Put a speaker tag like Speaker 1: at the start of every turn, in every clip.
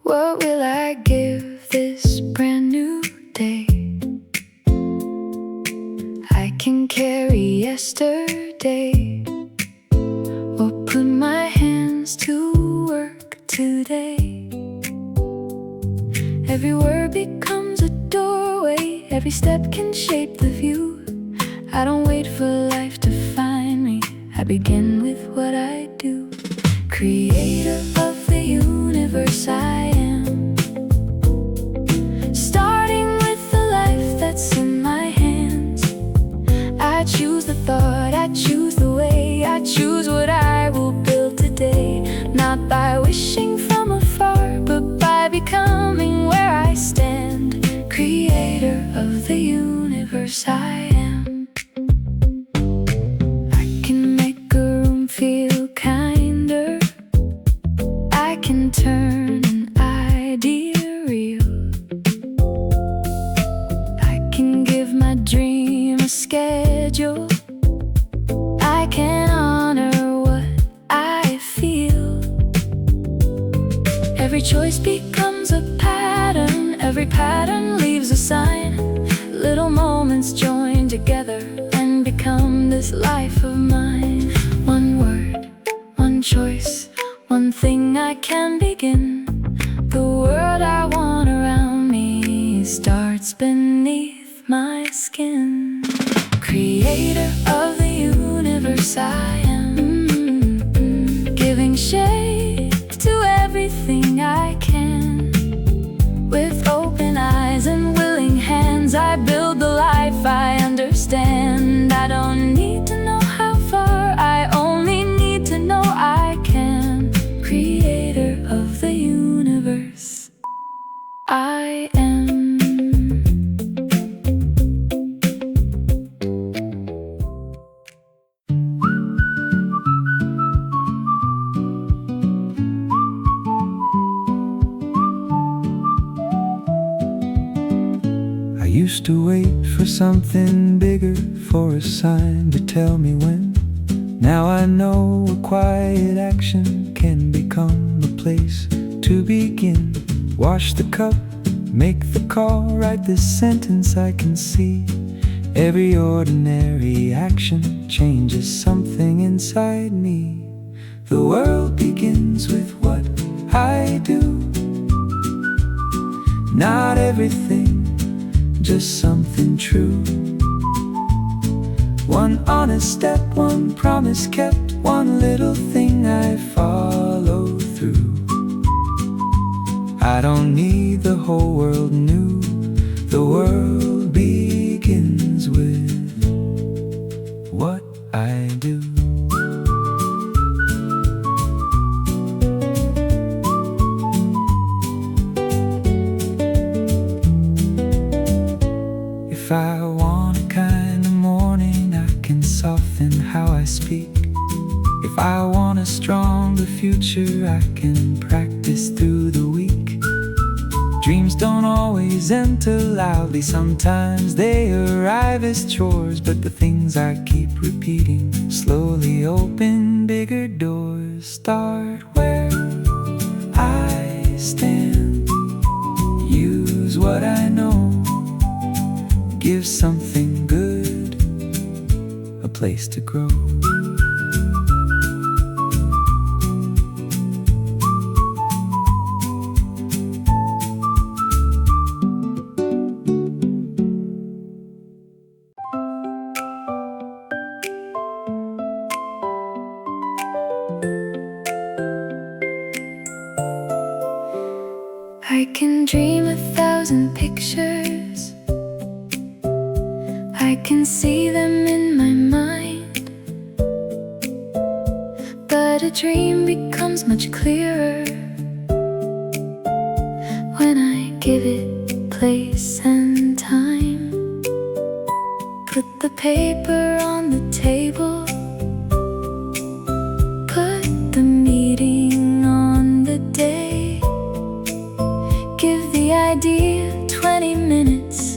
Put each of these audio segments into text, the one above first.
Speaker 1: What will I give this brand new day? I can carry yesterday, or put my hands to work today. Every word becomes a doorway, every step can shape the view. I don't wait for life to find me, I begin with what I do. Creator of the universe I am, starting with the life that's in my hands. I choose the thought, I choose the way, I choose what I will build today. Not by wishing from afar, but by becoming where I stand. Creator of the universe I am. I can make a room feel kinder, I can turn an idea real, I can give my dream a schedule, I can honor what I feel. Every choice becomes a pattern, every pattern leaves a sign. Little moments join together and become this life of mine. One word, one choice, one thing I can begin. The world I want around me starts beneath my skin. Creator of the universe I am, giving shape to everything I can. With open eyes and willing hands, I build the life I understand. I don't need to know how far, I only need to know I can. Creator of the universe I am.
Speaker 2: I used to wait for something bigger, for a sign to tell me when. Now I know a quiet action can become a place to begin. Wash the cup, make the call, write this sentence I can see. Every ordinary action changes something inside me. The world begins with what I do. Not everything, just something true. One honest step, one promise kept, one little thing I follow through. I don't need the whole world new. The world begins with what I do. If I want a kind of morning, I can soften how I speak. If I want a stronger future, I can practice through the week. Dreams don't always enter loudly, sometimes they arrive as chores. But the things I keep repeating slowly open bigger doors. Start where I stand, use what I know, give something good a place to grow.
Speaker 1: I can dream 1,000 pictures, I can see them in my mind. But a dream becomes much clearer when I give it place and time. Put the paper on the table, put the meeting on the day. Give the idea 20 minutes,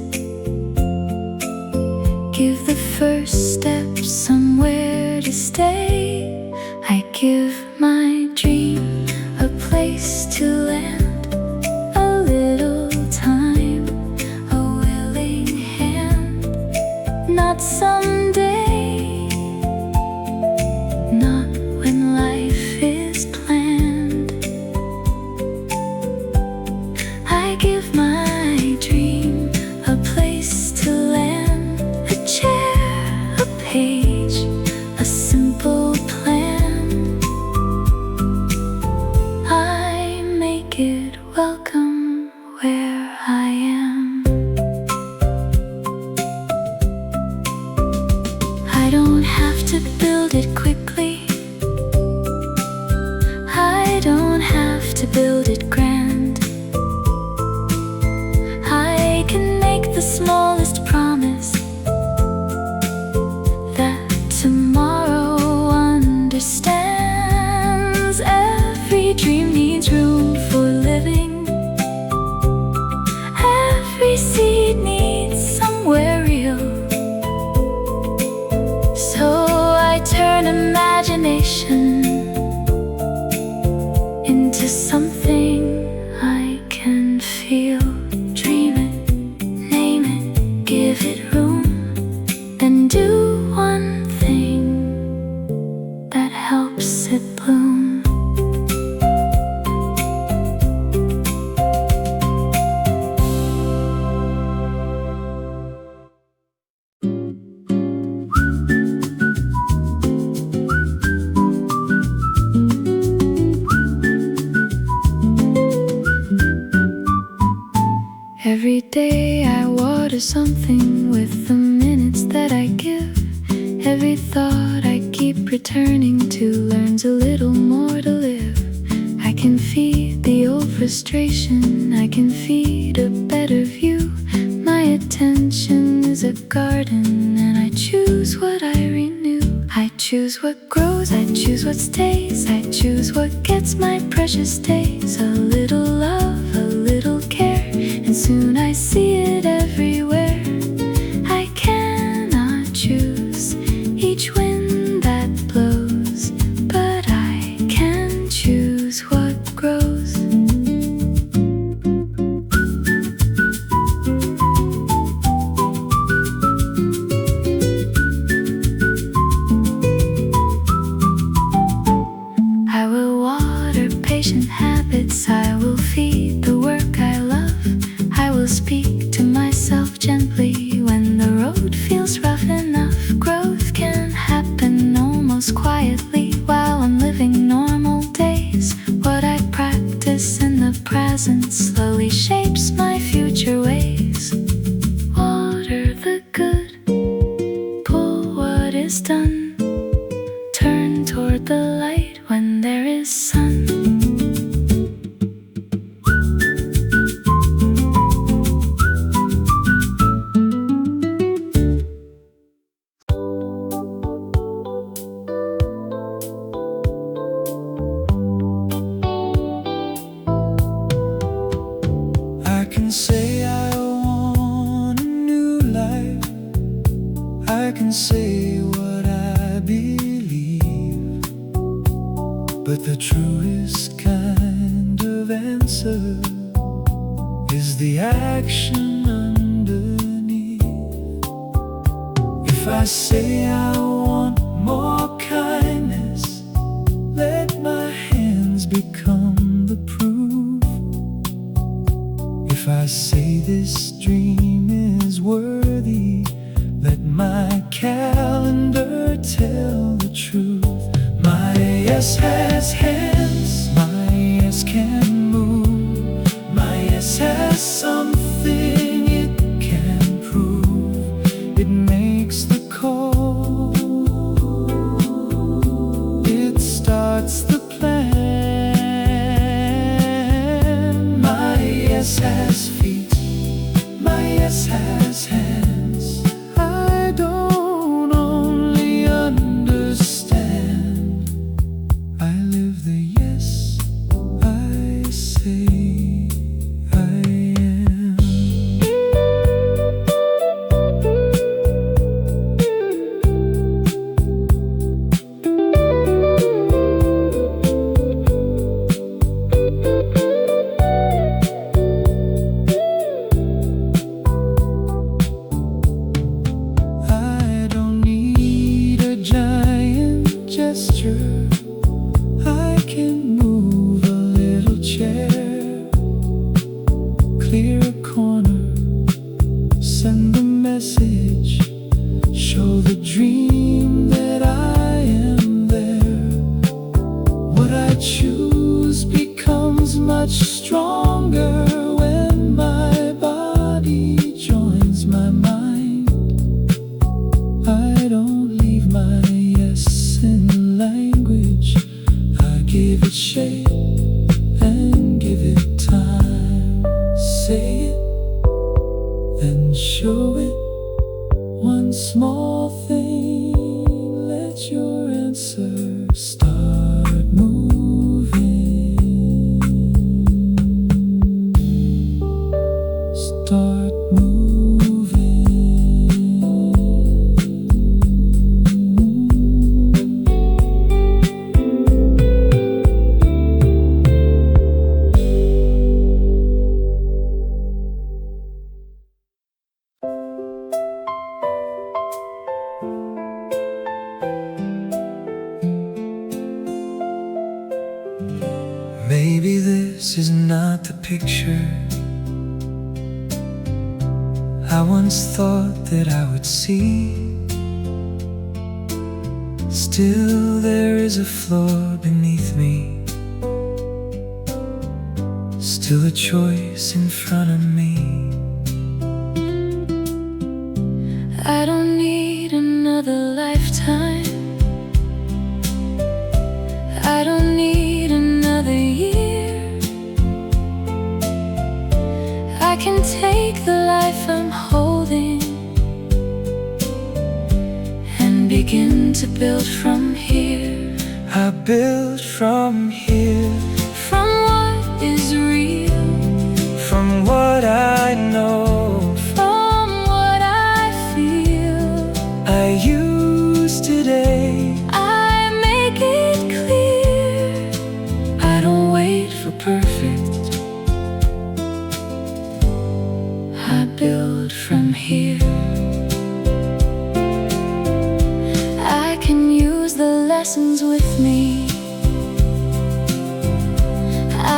Speaker 1: give the first step somewhere to stay. I give my dream a place to land. someday, not when life is planned. I give my dream a place to land, a chair, a page, a simple plan. I make it welcome where I am. I don't have to build it quickly, I don't have to build it grand. I can make the smallest promise that tomorrow understands. Every dream needs room for living, every seed needs somewhere real. So I turn imagination into something I can feel. Dream it, name it, give it room, then do one thing that helps it bloom. Every day I water something with the minutes that I give. Every thought I keep returning to learns a little more to live. I can feed the old frustration, I can feed a better view. My attention is a garden and I choose what I renew. I choose what grows, I choose what stays, I choose what gets my precious days. A little love, a little care, and soon I see it everywhere. I cannot choose each wind that blows, but I can choose what grows. I will water patient habits, I will feed the work I love. I will speak to myself gently when the road feels rough enough. Growth can happen almost quietly while I'm living normal days. What I practice in the present slowly shapes my future ways. Water the good, pull what is done, turn toward the light when there is sun.
Speaker 2: I can say I want a new life, I can say what I believe, but the truest kind of answer is the action underneath. If I say I want more kindness, let my hands become the proof. If I say this dream is worthy, let my calendar tell the truth. My yes has hands, my yes can move, my yes has something it can prove. It makes the call, it starts the plan. My yes has feet, my yes has hands. I don't only understand, I live the yes I say I am. stronger when my body joins my mind. I don't leave my yes in language. I give it shape and give it time. Say it, then show it. One small thing, let your answer start moving. Start moving. Maybe this is not the picture I once thought that I would see. Still there is a floor beneath me, still a choice in front of me.
Speaker 1: I don't need another lifetime. I don't need another year. I can take the life I'm holding and begin to build from here.
Speaker 2: I build from here,
Speaker 1: From what is real,
Speaker 2: from what I know.
Speaker 1: from what I feel.
Speaker 2: I use today.
Speaker 1: I make it clear. I don't wait for perfect. I build from here. I can use the lessons with me.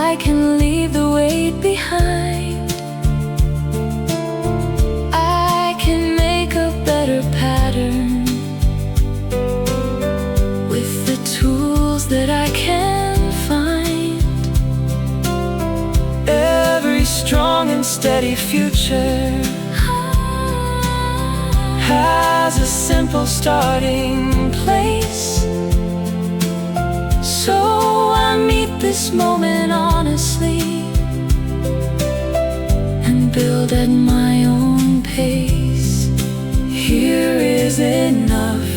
Speaker 1: I can leave the weight behind. I can make a better pattern with the tools that I can find.
Speaker 2: Every strong and steady future has a simple starting place.
Speaker 1: So I meet this moment honestly and build at my own pace. Here is enough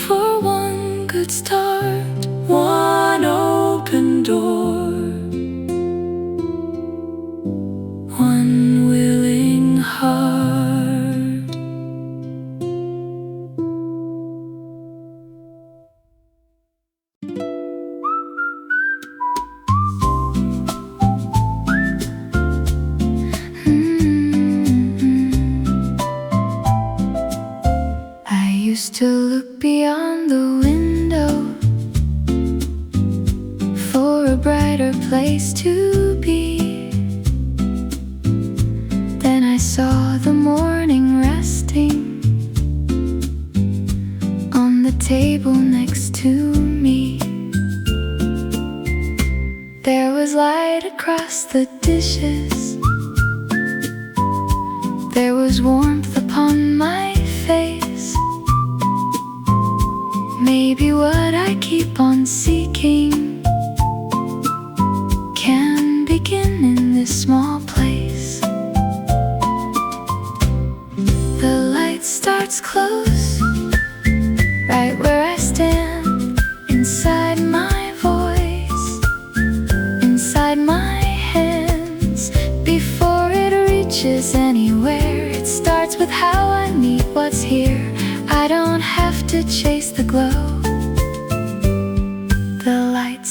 Speaker 1: for one good start, one open door, one willing heart. I used to look beyond the window for a brighter place to be. Then I saw the morning resting on the table next to me. There was light across the dishes. There was warmth upon my face. Maybe what I keep on seeking can begin in this small place. The light starts close, right where I stand, inside my voice, inside my hands. Before it reaches anywhere, it starts with how I meet what's here. I don't have to chase the glow. The light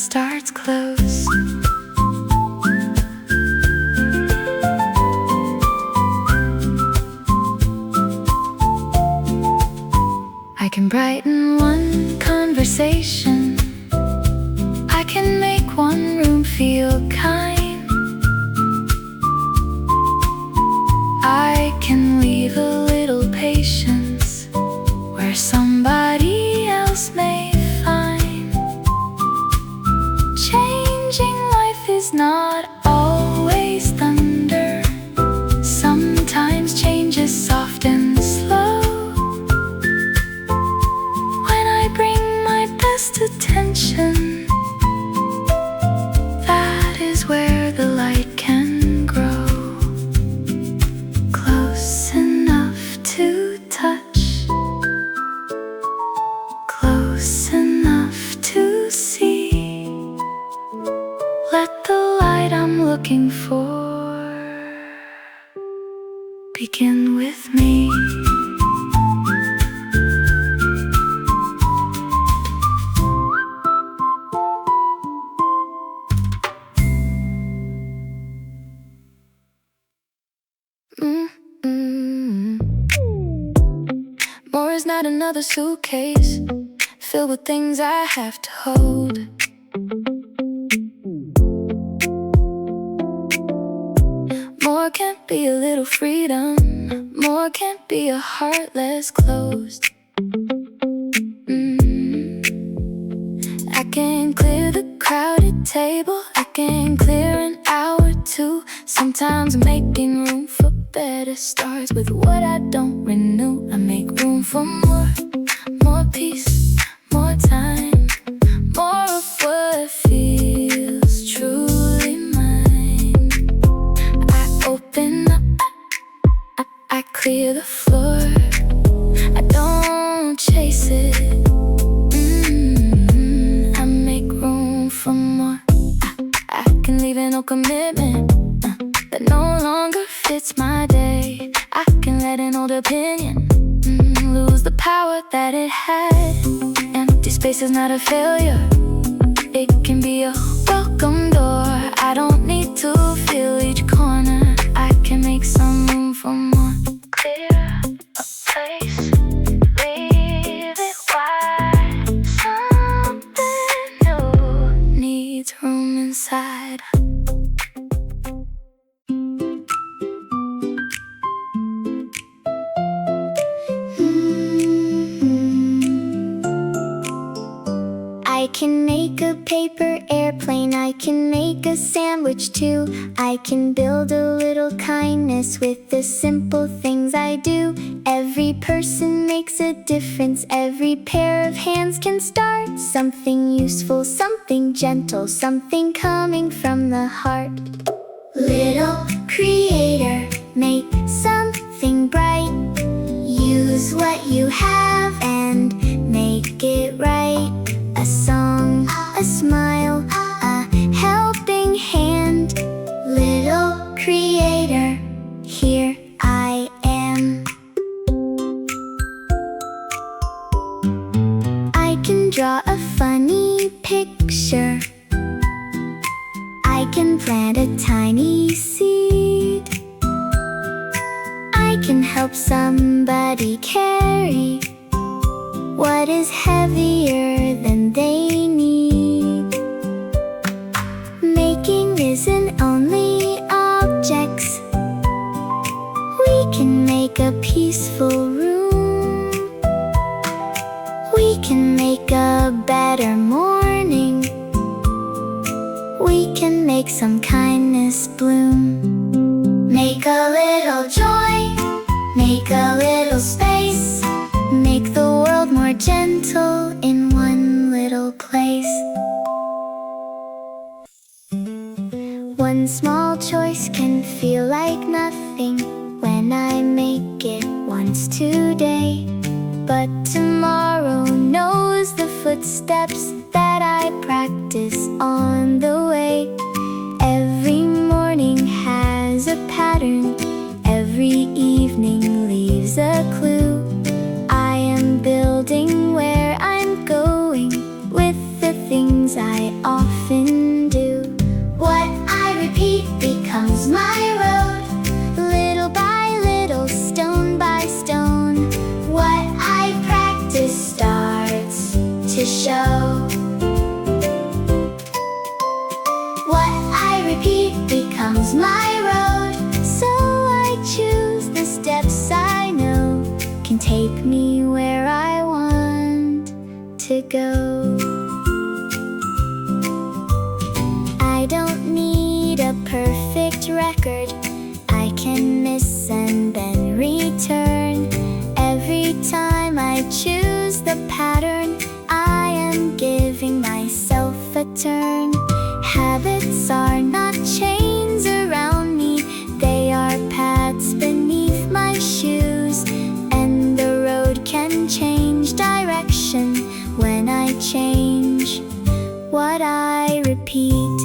Speaker 1: looking for. Begin with me. More is not another suitcase filled with things I have to hold. More can't be a little freedom. More can't be a heart less closed. I can clear the crowded table, I can clear an hour or two. Sometimes making room for better starts with what I don't renew. I make room for more peace, more time, more of what feels truly mine. I open up, I clear the floor, I don't chase it. I make room for more. I can leave in no commitment that no longer fits my day. I can let an old opinion lose the power that it had. Empty space is not a failure, it can be a welcome door. I don't need to fill each corner, I can make some room for more. Clear a place, leave it wide. Something new needs room inside.
Speaker 3: I can make a paper airplane, I can make a sandwich too. I can build a little kindness with the simple things I do. Every person makes a difference, every pair of hands can start something useful, something gentle, something coming from the heart. Little creator, make something bright. Use what you have and make it right. A song, a smile, a helping hand. Little creator, here I am. I can draw a funny picture, I can plant a tiny seed, I can help somebody carry what is heavier than they need. Making isn't only objects, we can make a peaceful room, we can make a better morning, we can make some kindness bloom. Make a little joy, make a little space, make the world more gentle in one little place. One small choice can feel like nothing when I make it once today, but tomorrow knows the footsteps that I practice on the way. Every morning has a pattern, every evening leaves a clue. I am building where I'm going with the things I often do. What I repeat becomes my road, little by little, stone by stone. What I practice starts to show. What I repeat becomes my road, so I choose the steps I know can take me where I want to go. I don't need a perfect record, I can miss and then return. Every time I choose the pattern, I am giving myself a turn. Habits are not chains around me, they are paths beneath my shoes. And the road can change direction when I change what I repeat.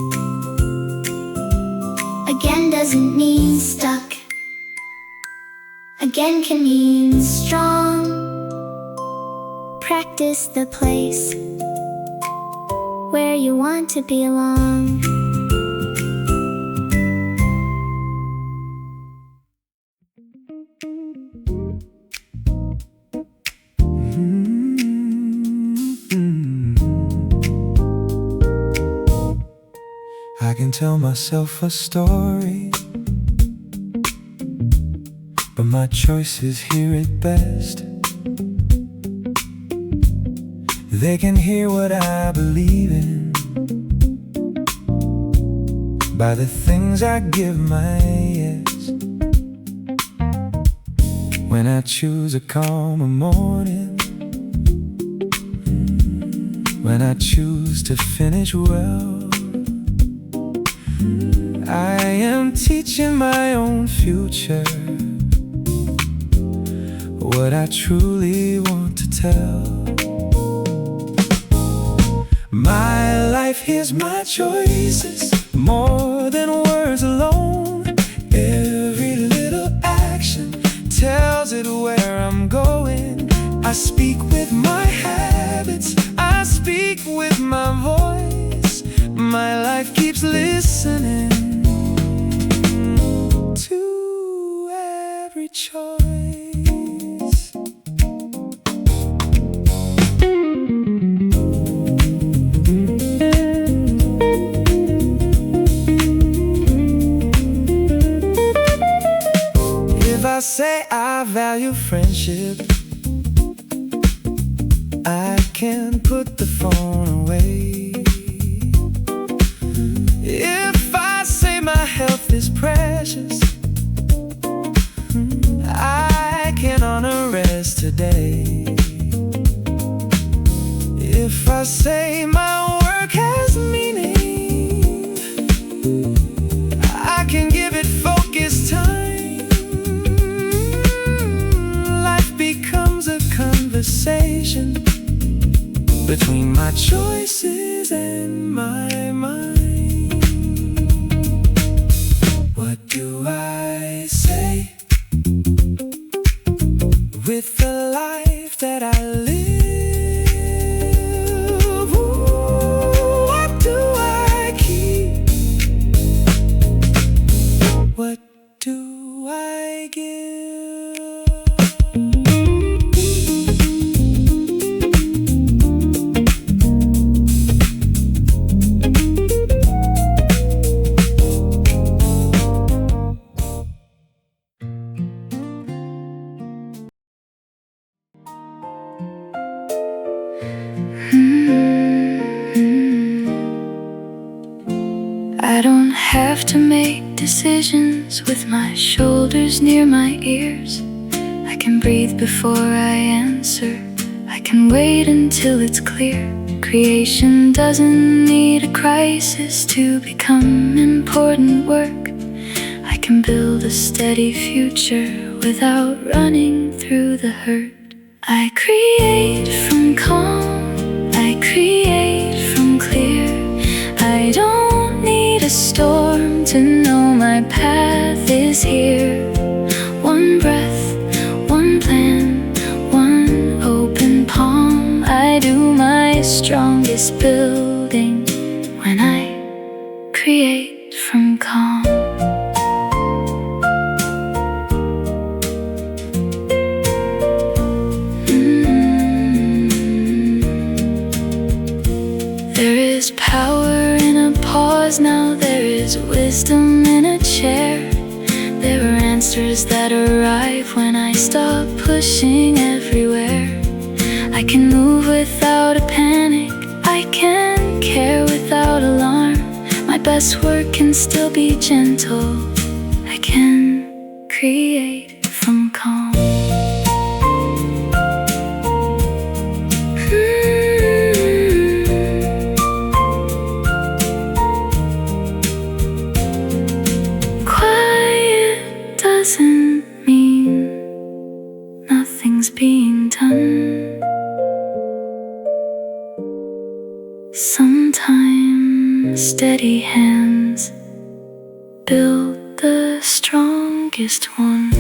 Speaker 3: Again doesn't mean stuck. Again can mean strong. Practice the place where you want to belong.
Speaker 2: I can tell myself a story, but my choices hear it best. They can hear what I believe in by the things I give my yes. When I choose a calmer morning, when I choose to finish well, I am teaching my own future what I truly want to tell. My life, here's my choices, more than words alone. Every little action tells it where I'm going. I speak with my habits, I speak with my voice. My life keeps listening to every choice. If I say I value friendship, I can put the phone away. If I say my health is precious, I can honor rest today. If I say my work has meaning, I can give it focused time. Life becomes a conversation between my choices and my mind. What do I say with the life that I live? Ooh, what do I keep? What do I give?
Speaker 1: I don't have to make decisions with my shoulders near my ears. I can breathe before I answer. I can wait until it's clear. Creation doesn't need a crisis to become important work. I can build a steady future without running through the hurt. I create from calm, I create from clear. I don't need a storm to know my path is here. One breath, one plan, one open palm. I do my strongest building when I create from calm. There is power in a pause now, there is wisdom in a chair. There are answers that arrive when I stop pushing everywhere. I can move without a panic, I can care without alarm. My best work can still be gentle, I can create from calm. Doesn't mean nothing's being done. Sometimes steady hands build the strongest one.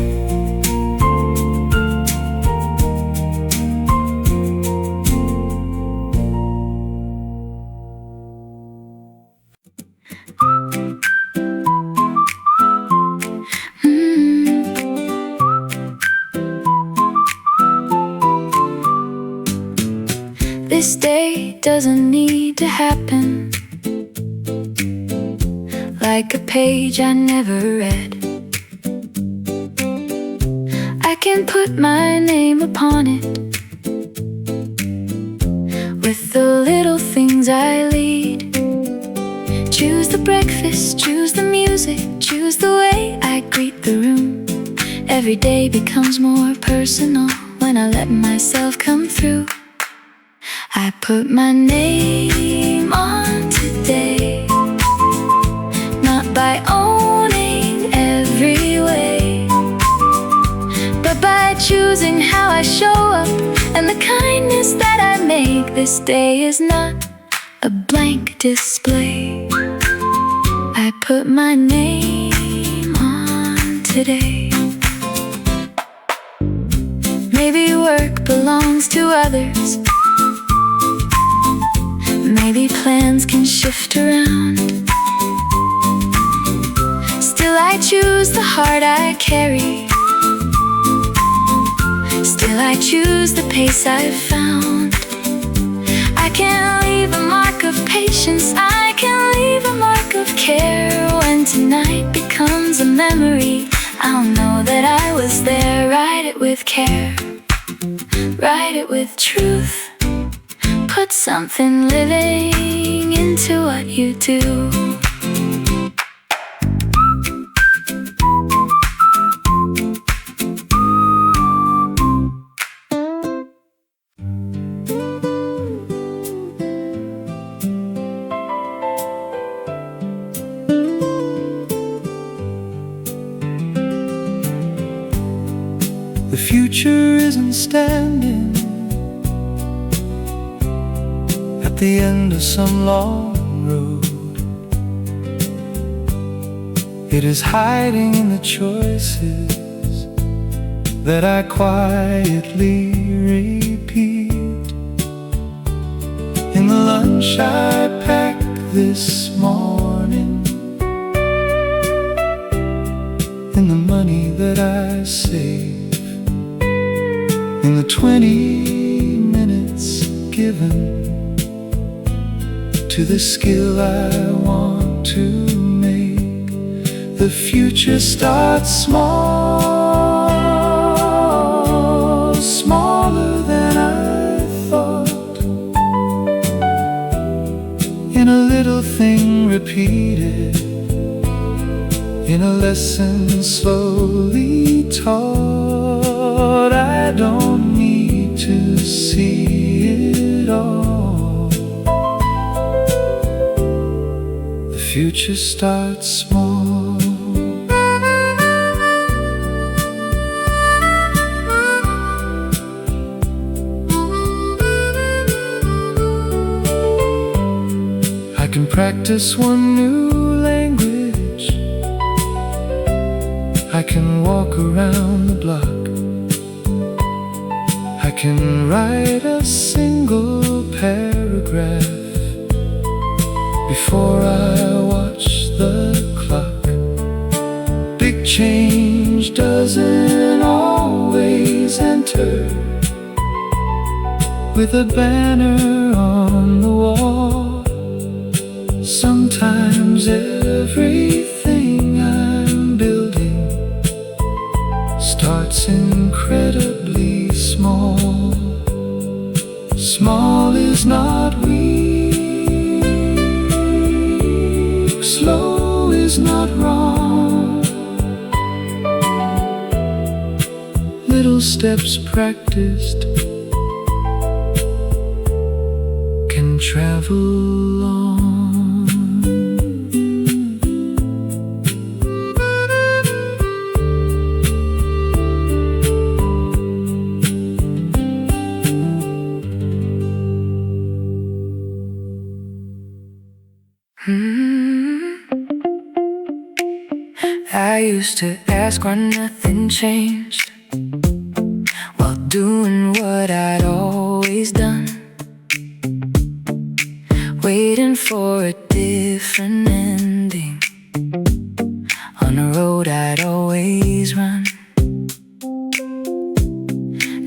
Speaker 1: This day doesn't need to happen, like a page I never read. I can put my name upon it with the little things I lead. Choose the breakfast, choose the music, choose the way I greet the room. Every day becomes more personal when I let myself come through. I put my name on today, not by owning every way, but by choosing how I show up and the kindness that I make. This day is not a blank display. I put my name on today. Maybe work belongs to others, maybe plans can shift around. Still I choose the heart I carry, still I choose the pace I've found. I can leave a mark of patience, I can leave a mark of care. When tonight becomes a memory, I'll know that I was there. Write it with care, write it with truth. Put something living into what you do.
Speaker 2: The future isn't standing at the end of some long road. It is hiding in the choices that I quietly repeat. In the lunch I packed this morning, in the money that I save, in the 20 minutes given to the skill I want to make. The future starts small, smaller than I thought, in a little thing repeated, in a lesson slowly taught. I don't need to see it all. The future starts small. I can practice one new language, I can walk around the block, I can write a single paragraph before I watch the clock. Big change doesn't always enter with a banner on the wall. Sometimes everything I'm building starts incredibly small. Small is not weak, slow is not wrong. Little steps practiced can travel on.
Speaker 1: I used to ask why nothing changed, while doing what I'd always done, waiting for a different ending on a road I'd always run.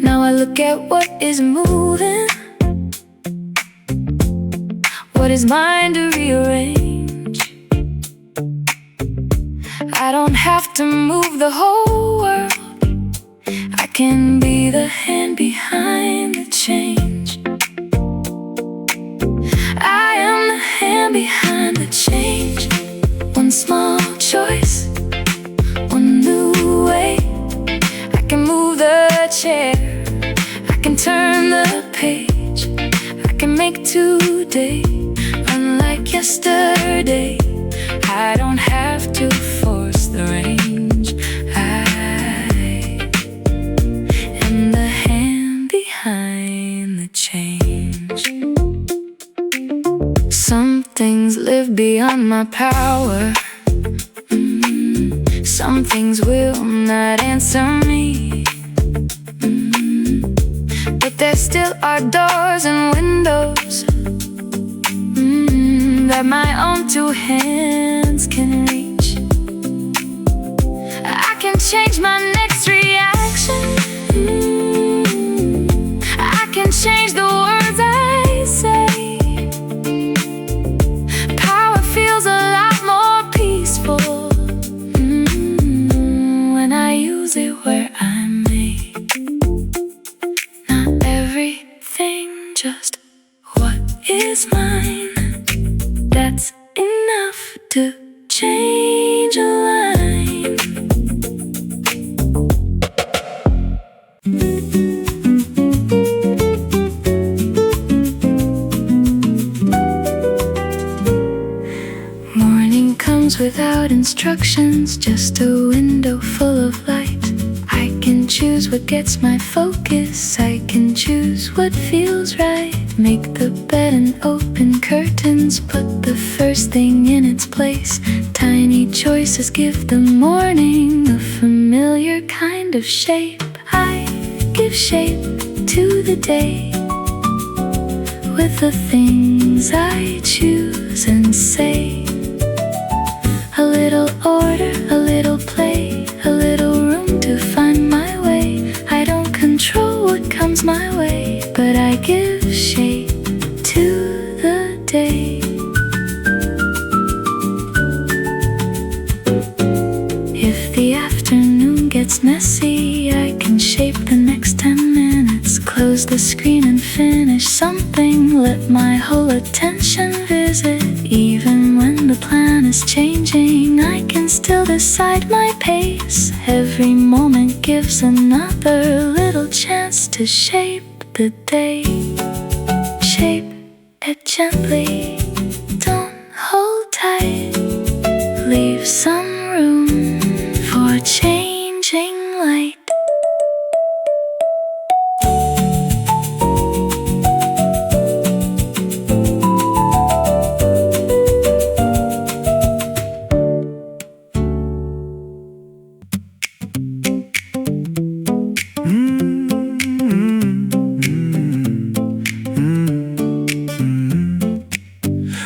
Speaker 1: Now I look at what is moving, what is mine to rearrange. I don't have to move the whole world, I can be the hand behind the change. I am the hand behind the change. One small choice, one new way. I can move the chair, I can turn the page, I can make today unlike yesterday. I don't have to force the range. I am the hand behind the change. Some things live beyond my power. Some things will not answer me. But there still are doors and windows that my own two hands can reach. I can change my next reaction. I can change the words I say. Power feels a lot more peaceful when I use it where I'm made. Not everything, just what is mine. That's enough to change a line. Morning comes without instructions, just a window full of light. I can choose what gets my focus, I can choose what feels right. Make the bed and open curtains, put the first thing in its place. Tiny choices give the morning a familiar kind of shape. I give shape to the day with the things I choose and say. A little order, a little play, a little room to find my way. I don't control what comes my way, but I give shape to the day. If the afternoon gets messy, I can shape the next 10 minutes. Close the screen and finish something, let my whole attention visit. Even when the plan is changing, I can still decide my pace. Every moment gives another little chance to shape the day. Shape it gently, don't hold tight. Leave some room for changing light.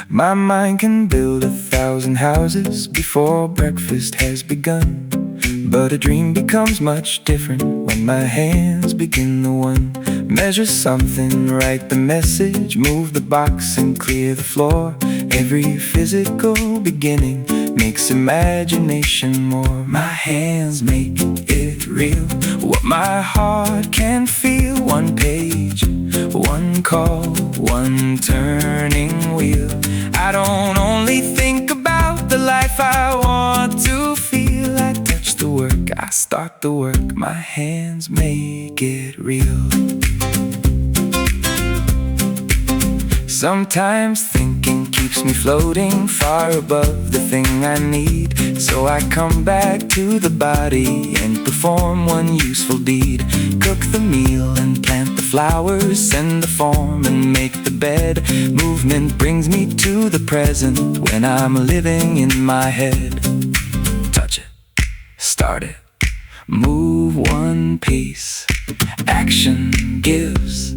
Speaker 2: My mind can build 1,000 houses before breakfast has begun, but a dream becomes much different when my hands begin the one. Measure something, write the message, move the box and clear the floor. Every physical beginning makes imagination more. My hands make it real, what my heart can feel. One page, one call, one turning wheel. I don't only think about the life I want to feel. I touch the work, I start the work, my hands make it real. Sometimes thinking keeps me floating far above the thing I need. So I come back to the body and perform one useful deed. Cook the meal and plant the flowers, send the form and make the bed. Movement brings me to the present when I'm living in my head. Touch it. started. Move one piece. Action gives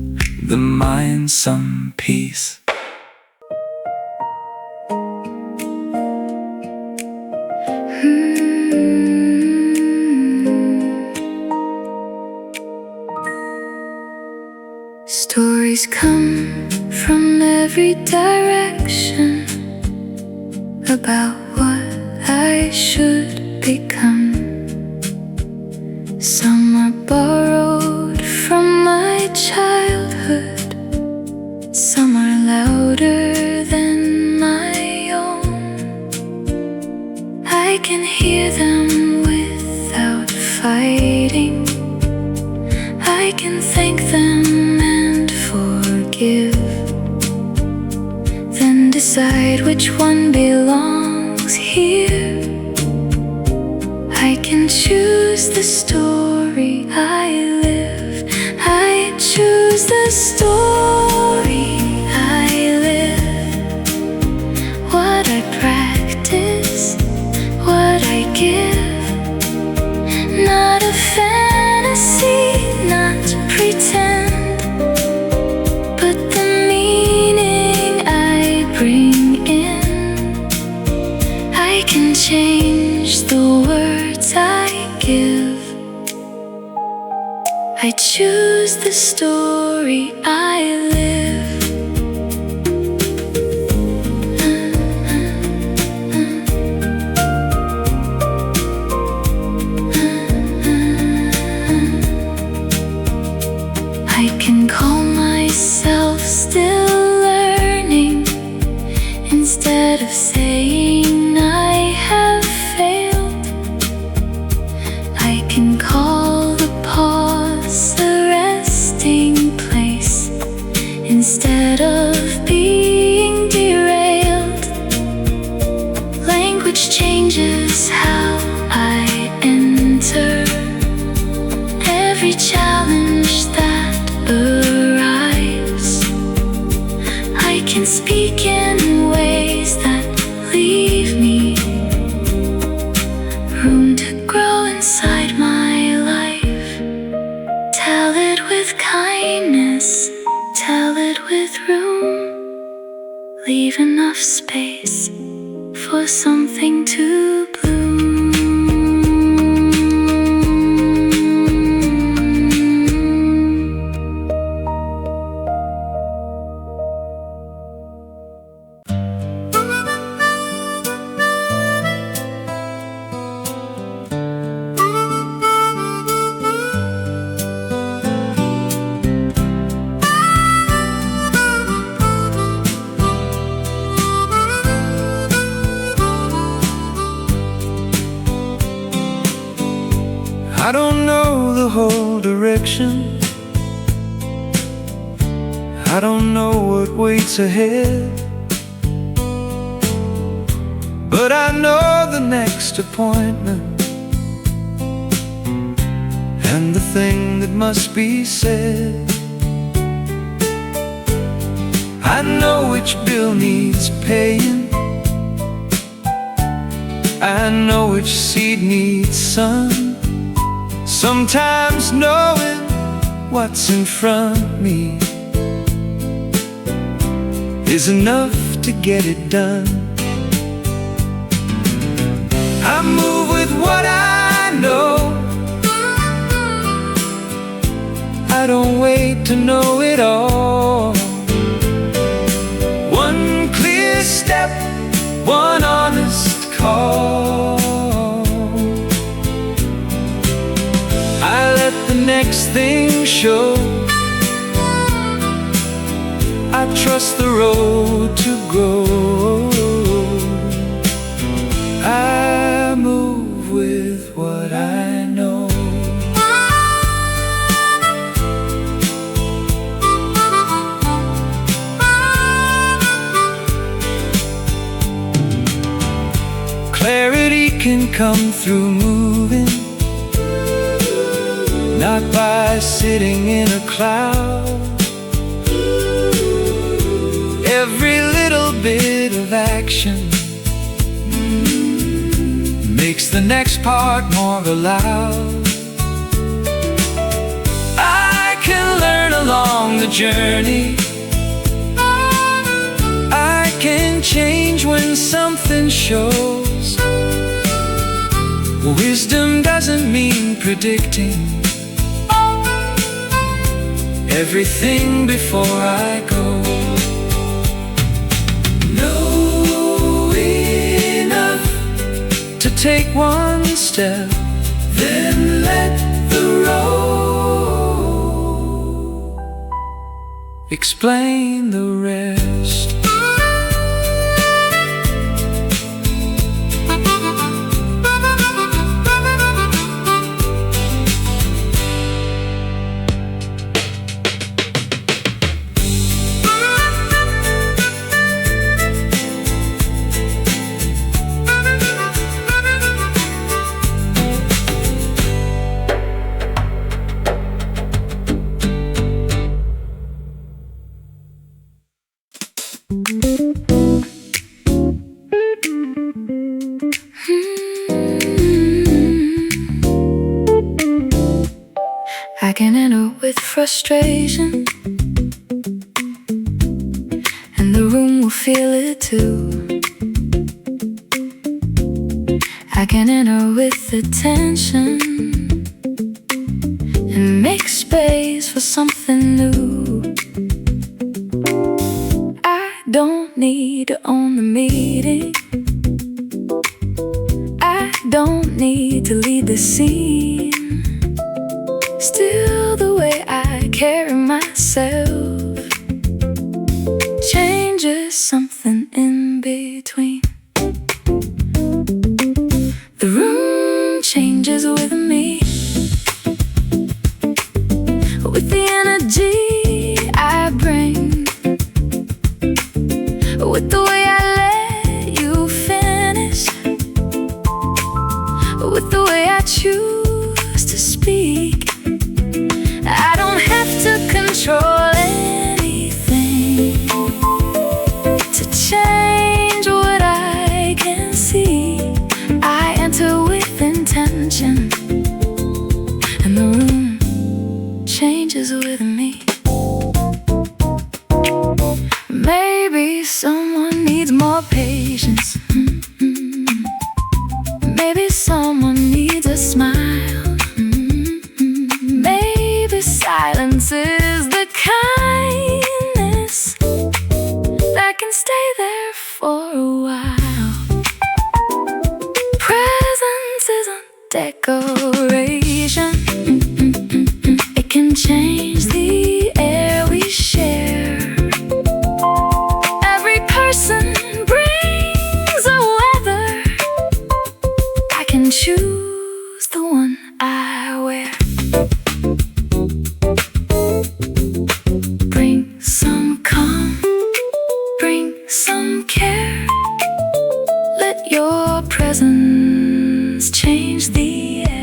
Speaker 2: the mind some peace.
Speaker 1: Stories come from every direction about what I should become. Some are borrowed from my childhood, some are louder than my own. I can hear them without fighting. I can thank them and forgive, then decide which one belongs here. I can choose the story I live. I choose the story I live. What I practice, what I give. Not a fantasy, not pretend, but the meaning I bring in. I can change the words I give. I choose the story I live. I can call myself still learning instead of saying I have failed. I can call the pause a resting place instead of being derailed. Language changes how I enter every challenge that arrives. I can speak in ways that leave me room to grow inside my life. Tell it with kindness, tell it with room. Leave enough space for something to bloom.
Speaker 2: I don't know the whole direction. I don't know what waits ahead, but I know the next appointment and the thing that must be said. I know which bill needs paying. I know which seed needs sun. Sometimes knowing what's in front of me is enough to get it done. I move with what I know. I don't wait to know it all. One clear step, one honest call. I let the next thing show. I trust the road to grow. I move with what I know. Clarity can come through moving, not by sitting in a cloud. Every little bit of action makes the next heart more aloud. I can learn along the journey. I can change when something shows. Wisdom doesn't mean predicting everything before I go. Know enough to take one step, then let the road explain the rest.
Speaker 1: I can enter with frustration, and the room will feel it too. I can enter with attention and make space for something new. I don't need to own the meeting. I don't need to lead the scene. Still, the way I carry myself changes something in between. The room changes with me, with the energy I bring, with the way I let you finish, with the way I choose to speak. I don't have to control anything to change what I can see. I enter with intention, and the room changes with me. Maybe someone needs more patience. Maybe someone needs a smile. Silence is the kindness that can stay there for a while. Presence isn't decoration. It can change the air we share. Every person brings a weather. I can choose the one I wear. Bring some calm, bring some care. Let your presence change the air.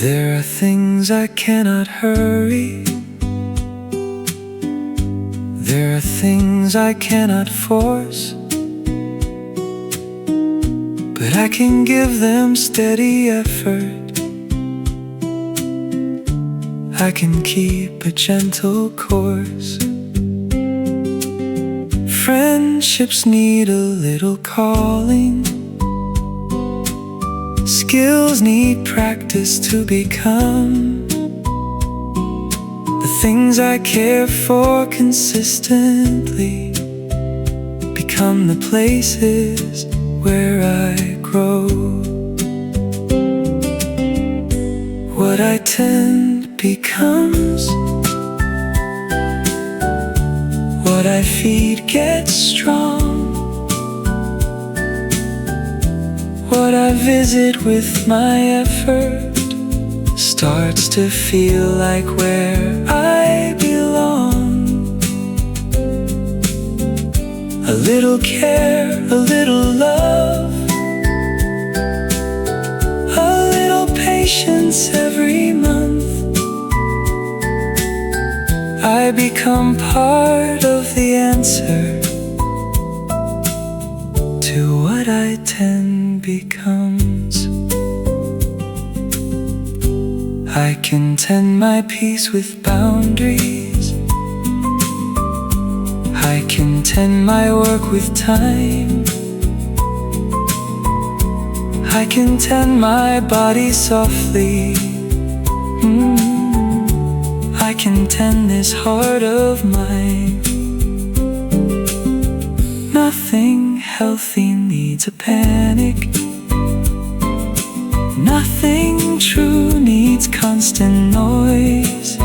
Speaker 2: There are things I cannot hurry. There are things I cannot force, but I can give them steady effort. I can keep a gentle course. Friendships need a little calling. Skills need practice to become the things I care for consistently. Become the places where I grow. What I tend becomes. What I feed gets strong. What I visit with my effort starts to feel like where I belong. A little care, a little love, a little patience every month. I become part of the answer to what I tend becomes. I can tend my peace with boundaries. I can tend my work with time. I can tend my body softly. I can tend this heart of mine. Nothing healthy needs a panic. Nothing true needs constant noise.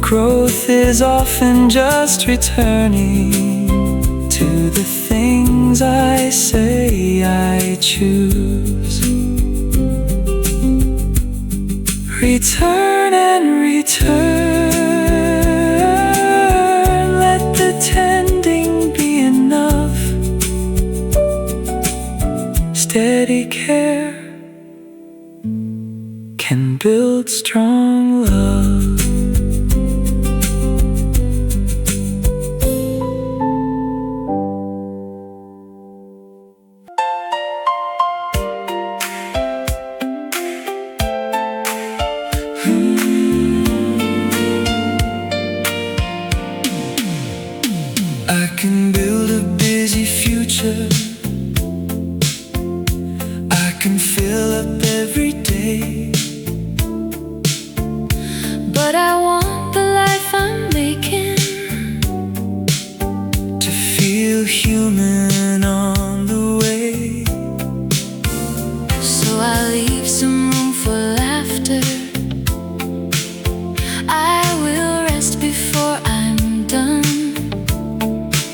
Speaker 2: Growth is often just returning to the things I say I choose. Return and return. Let the tending be enough. Steady care can build strong love. I can build a busy future. I can fill up every day.
Speaker 1: But I want the life I'm making
Speaker 2: To feel human on the way.
Speaker 1: so I leave some room for laughter. I will rest before I'm done.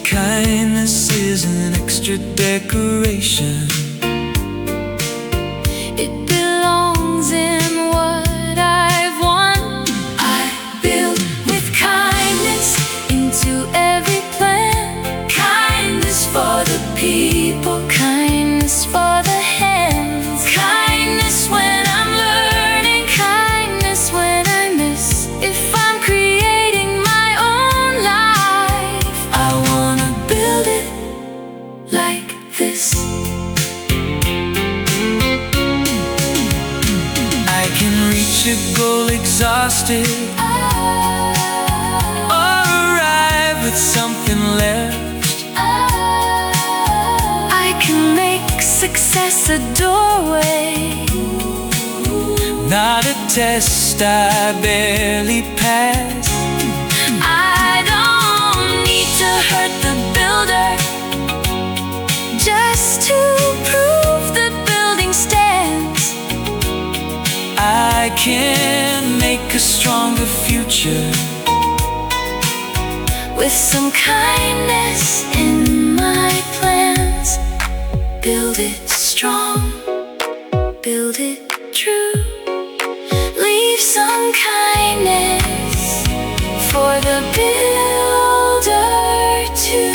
Speaker 2: Kindness is an extra decoration.
Speaker 1: It belongs in what I've won. I build with kindness into every plan. Kindness for the people, kindness for the hands. Kindness when I'm learning, kindness when I miss. If I'm creating my own life, I wanna build it like this.
Speaker 2: I can reach a goal exhausted, or arrive with something left.
Speaker 1: I can make success a doorway,
Speaker 2: Not a test I barely pass.
Speaker 1: I don't need to hurt the builder just to prove the building stands.
Speaker 2: I can make a stronger future
Speaker 1: with some kindness in my plans. Build it strong, build it true. Leave some kindness for the builder too.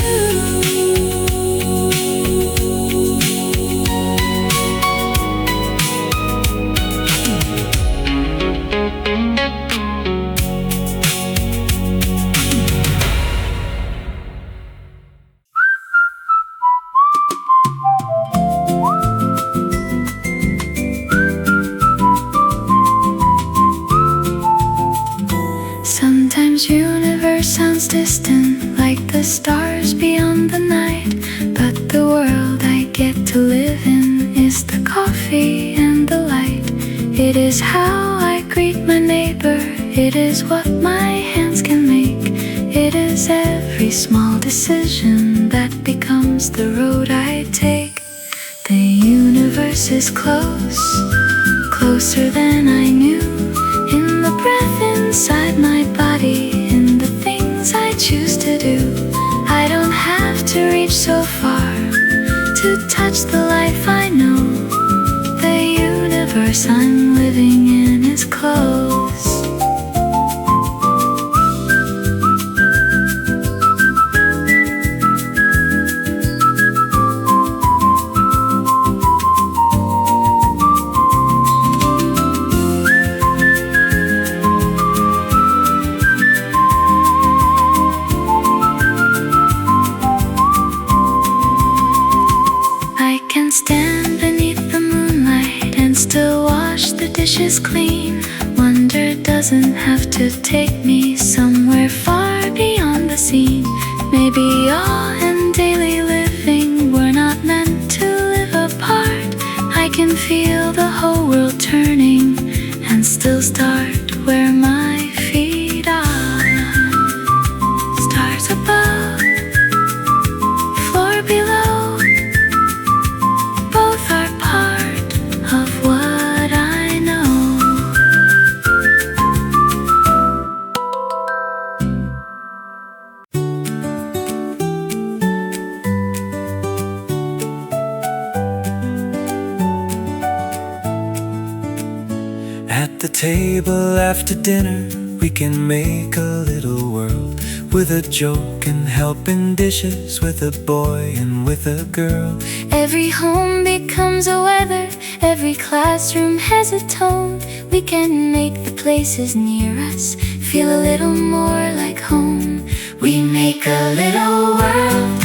Speaker 1: Sometimes universe sounds distant, like the stars beyond the night. But the world I get to live in is the coffee and the light. It is how I greet my neighbor. It is what my hands can make. It is every small decision that becomes the road I take. The universe is close, closer than I knew. In the breath inside my body, in the things I choose to do. I don't have to reach so far to touch the life I know. The universe I'm living in is close. dishes clean. Wonder doesn't have to take me somewhere far beyond the scene. Maybe awe and daily living were not meant to live apart. I can feel the whole world turning and still start where my feet are. Stars above, floor below, both are part of what I know.
Speaker 2: At the table after dinner, we can make a little world, with a joke and helping dishes, with a boy and with a girl.
Speaker 1: Every home becomes a weather, every classroom has a tone. We can make the places near us feel a little more like home. We make a little world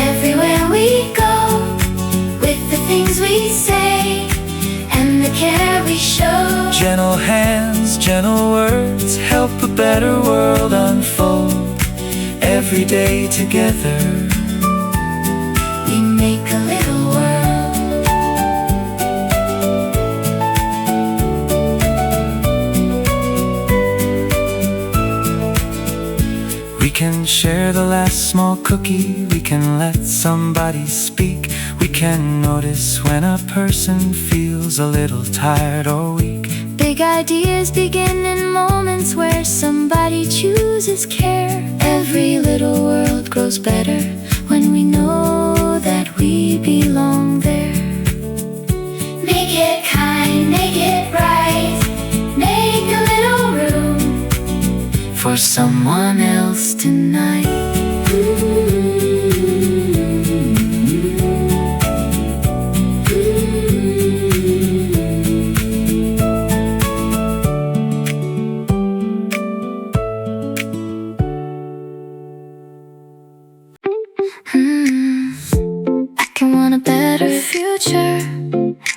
Speaker 1: everywhere we go, with the things we say and the care we show.
Speaker 2: Gentle hands, gentle words help a better world unfold. Every day together
Speaker 1: we make a little world.
Speaker 2: We can share the last small cookie, we can let somebody speak. We can notice when a person feels a little tired or weak.
Speaker 1: Big ideas begin in moments where somebody chooses care. Every little world grows better when we know that we belong there. Make it kind, make it right, make a little room for someone else tonight. I can want a better future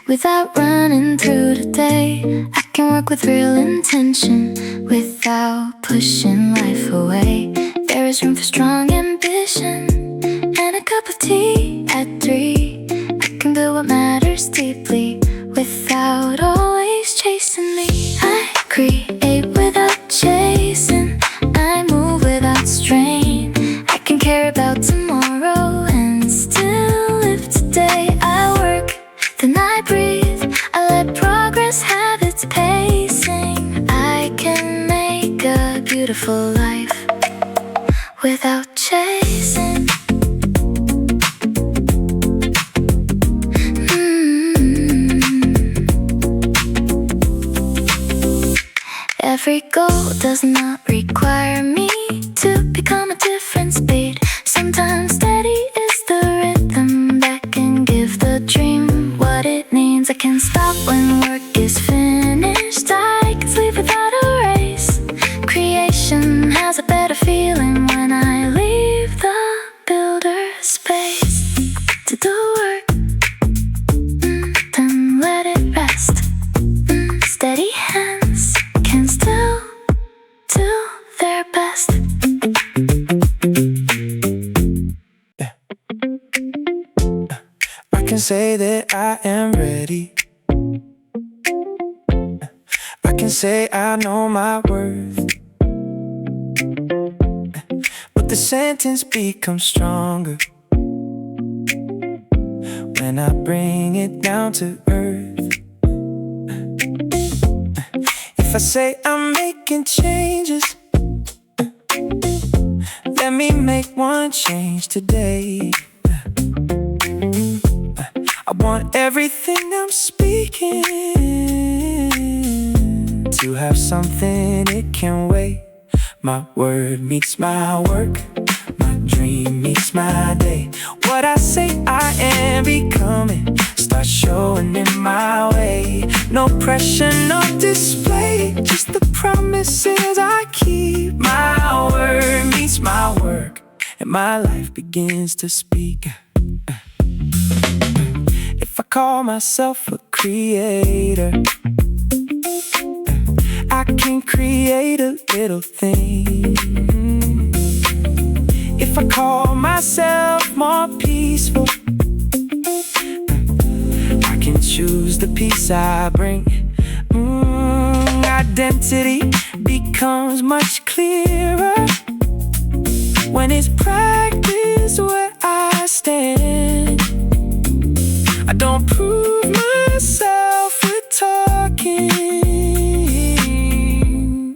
Speaker 1: without running through the day. I can work with real intention without pushing life away. There is room for strong ambition and a cup of tea at 3. I can build what matters deeply without always chasing me. I create without chasing, I move without strain. I can care about tomorrow and still live today. I work, then I breathe, I let progress have its pacing. I can make a beautiful life without chasing. Every goal does not require me to become a different speed. Sometimes steady is the rhythm that can give the dream what it needs. I can stop when work is finished, I can sleep without a race. Creation has a better feeling when I leave the builder space to do work, then let it rest. Steady hands can still do their best.
Speaker 2: I can say that I am ready. I can say I know my worth, but the sentence becomes stronger when I bring it down to earth. If I say I'm making changes, let me make one change today. I want everything I'm speaking to have something it can weigh. My word meets my work, my dream meets my day. What I say I am becoming starts showing in my way. No pressure, no display, just the promises I keep. My word meets my work, and my life begins to speak. If I call myself a creator, create a little thing. If I call myself more peaceful, I can choose the peace I bring. Identity becomes much clearer when it's practiced where I stand. I don't prove myself with talking,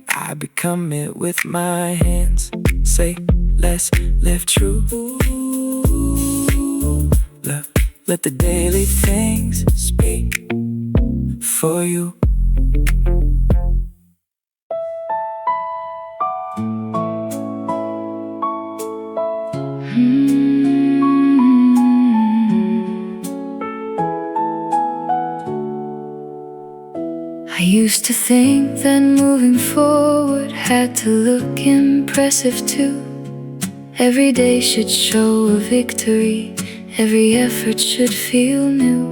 Speaker 2: I become it with my hands. Say, let's live true. Let the daily things speak for you.
Speaker 1: I used to think that moving forward had to look impressive too. Every day should show a victory, every effort should feel new.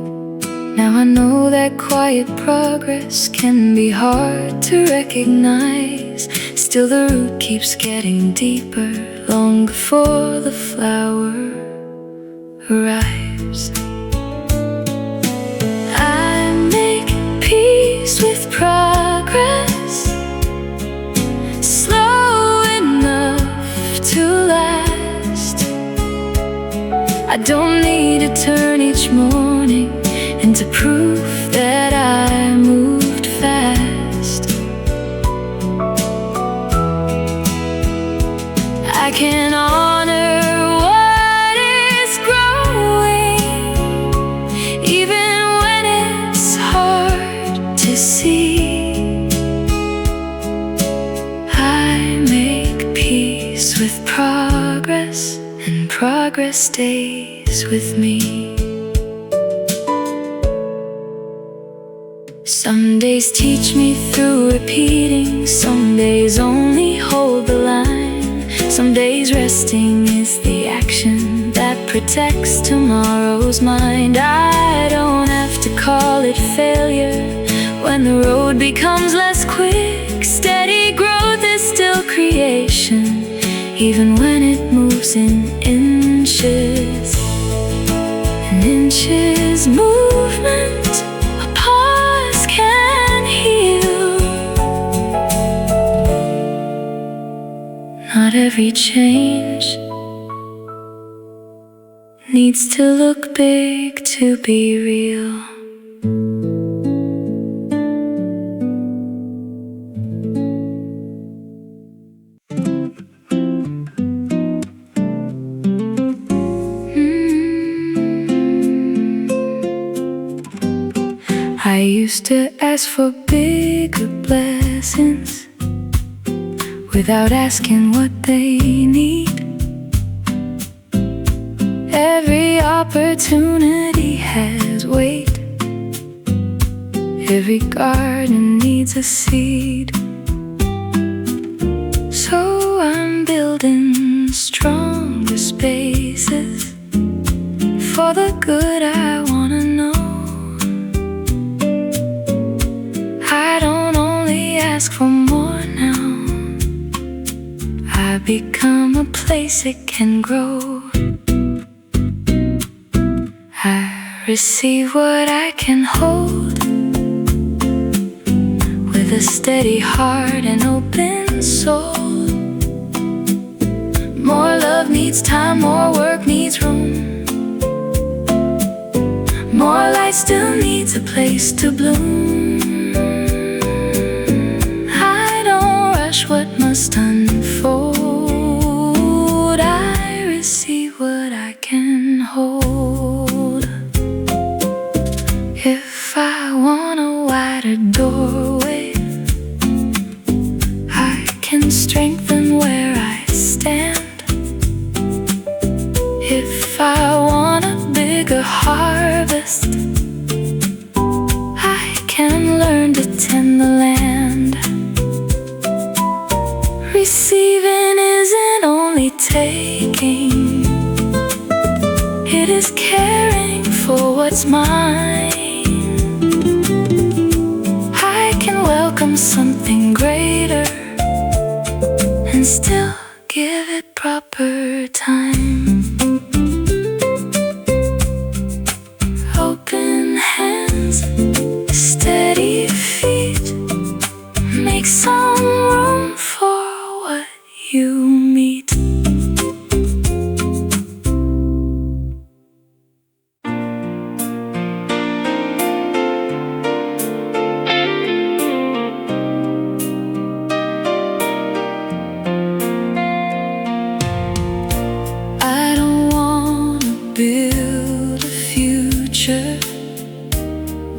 Speaker 1: Now I know that quiet progress can be hard to recognize. Still the root keeps getting deeper long before the flower arrives. I make peace with progress, slow enough to last. I don't need to turn each morning into proof that I moved fast. I can honor what is growing, even when it's hard to see. I make peace with progress, and progress stays with me. Some days teach me through repeating, some days only hold the line. Some days resting is the action that protects tomorrow's mind. I don't have to call it failure when the road becomes less quick. Steady growth is still creation, even when it moves in inches. An inch's movement, a pause can heal. Not every change needs to look big to be real. I used to ask for bigger blessings without asking what they need. Every opportunity has weight, every garden needs a seed. So I'm building stronger spaces for the good I wanna know. I don't only ask for more now, I become a place it can grow. I receive what I can hold with a steady heart and open soul. More love needs time, more work needs room. More light still needs a place to bloom. I don't rush what must unfold, I receive what I can hold. If I want a wider doorway, I can strengthen where I stand. If I want a bigger harvest, I can learn to tend the land. Receiving isn't only taking, it is caring for what's mine. I can welcome something greater and still give it proper time. Open hands, steady feet, make some room for what you meet. I don't wanna build a future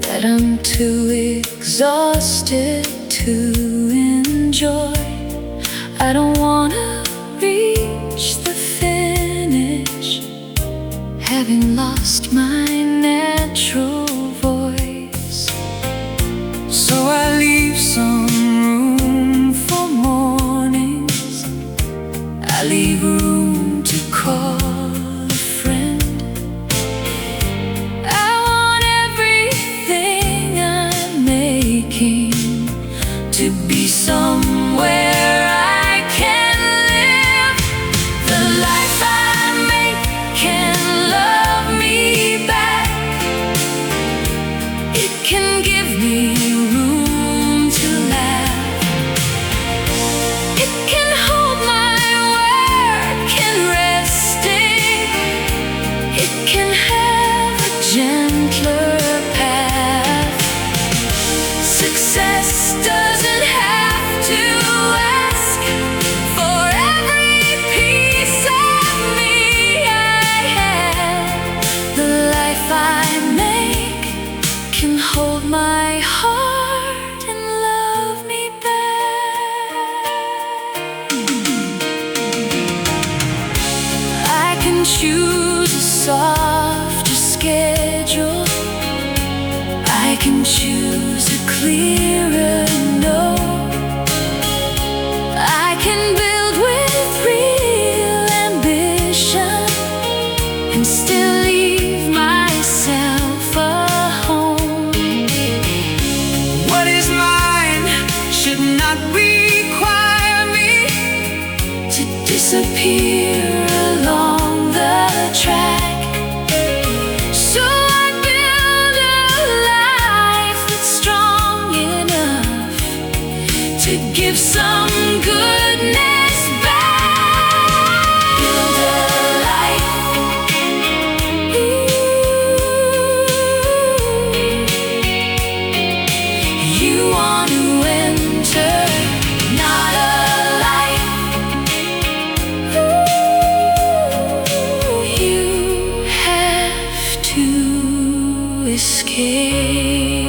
Speaker 1: that I'm too exhausted to enjoy. I don't wanna reach the finish having lost my natural voice. So I leave some room for mornings. I leave room to call a friend. I want everything I'm making to be somewhere I can live. The life I make can love me back. It can give me room to laugh. It can hold my work in resting. It can have a gentler path. Success doesn't have to ask for every piece of me I have. The life I make can hold my heart and love me back. I can choose a softer schedule. I can choose a clearer no. I can build with real ambition and still leave myself a home.
Speaker 2: What is mine should not require me
Speaker 1: To disappear along the track. So I build a life that's strong enough to give some goodness back. Build a life. You want to enter, not a life. You have to escape.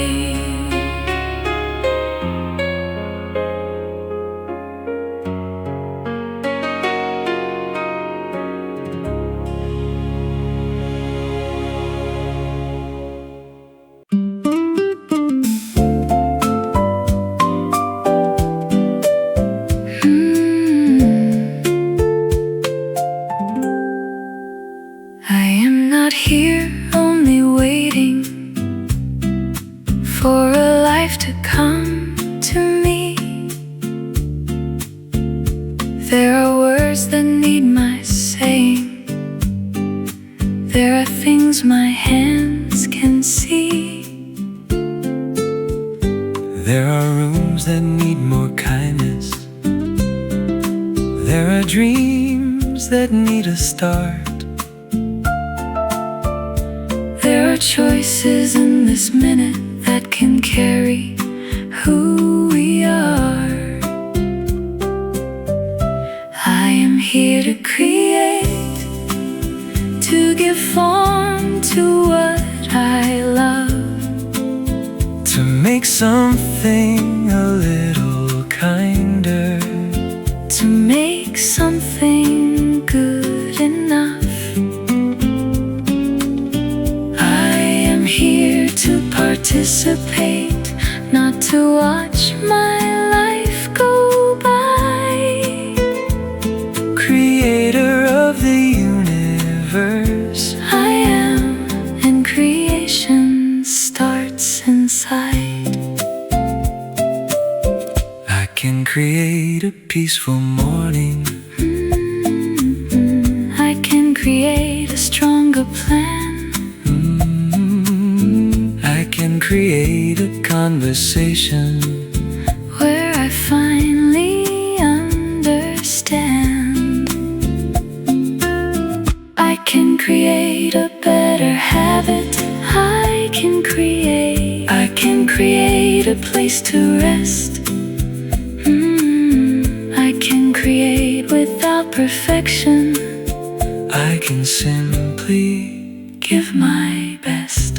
Speaker 1: I am not here only waiting for a life to come to me. There are words that need my saying. There are things my hands can see.
Speaker 2: There are rooms that need more kindness. There are dreams that need a start.
Speaker 1: There are choices in this minute that can carry who we are. I am here to create, to give form to what I love,
Speaker 2: To make something a little kinder.
Speaker 1: to make something good enough. I am here to participate, not to watch my life go by.
Speaker 2: Creator of the universe,
Speaker 1: I am, and creation starts inside.
Speaker 2: I can create create a peaceful morning.
Speaker 1: I can create a stronger plan.
Speaker 2: I can create a conversation
Speaker 1: Where I finally understand. I can create a better habit. I can create a place to rest. I can create without perfection.
Speaker 2: I can simply
Speaker 1: Give my best.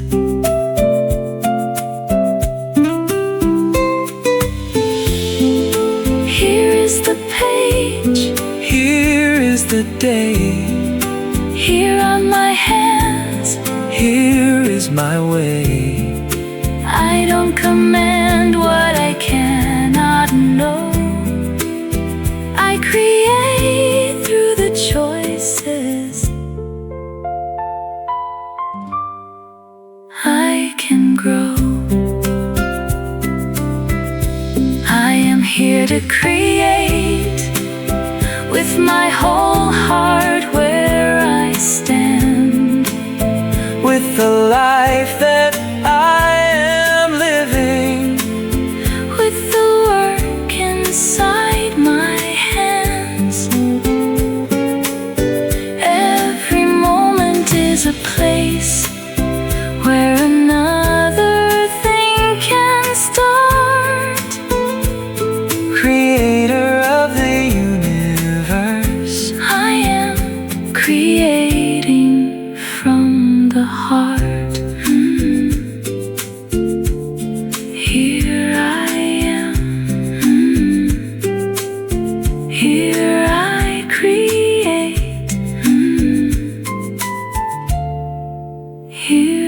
Speaker 1: Here is the page.
Speaker 2: Here is the day.
Speaker 1: Here are my hands.
Speaker 2: Here is my way.
Speaker 1: I don't command what I cannot know. I create through the choices I can grow. I am here to create with my whole heart where I stand.
Speaker 2: With the life that I am living,
Speaker 1: With the work inside my hands. Every moment is a place where another thing can start.
Speaker 2: creator of the universe.
Speaker 1: I am creating from the heart. Here I am. Here I create. Here